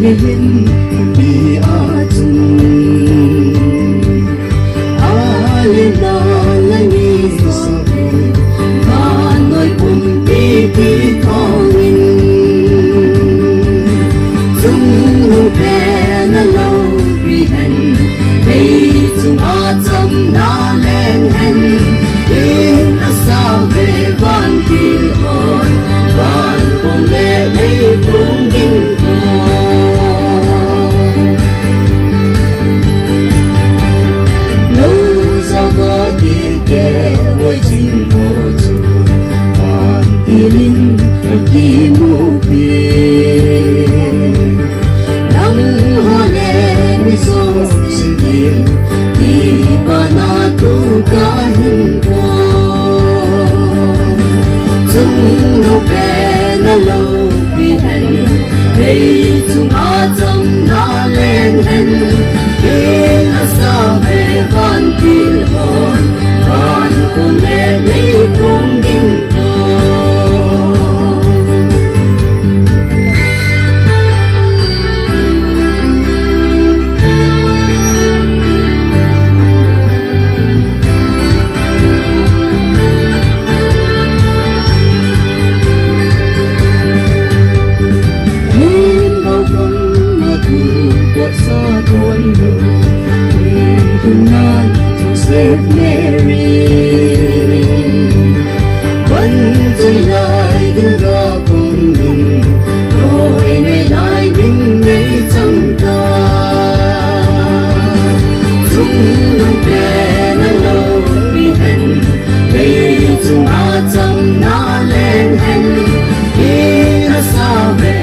Lên đi ở chung lên đó là đi sao về và nói cùng đi thong chung lu bé na lâu vì hẹn đây chung ở trong na lên hẹn đến là sao về van kia ơi van cùng lệ đây cùng kinh với chính vô chủ hoàn tin khi mu bia nắng hoa lên sông sinh tiền thì bà na tu cả hình chung lâu bé na lâu vì hẹn đây chung ở trong na lên hẹn để là sao về van tin hồn con cùng lệ lấy cùng kinh Mary vẫn chơi lại cứ gõ cùng mình rồi ngày lại bình ngày trong ta chung lúc bé nó lâu vì hẹn đây chung ở trong nó lên hẹn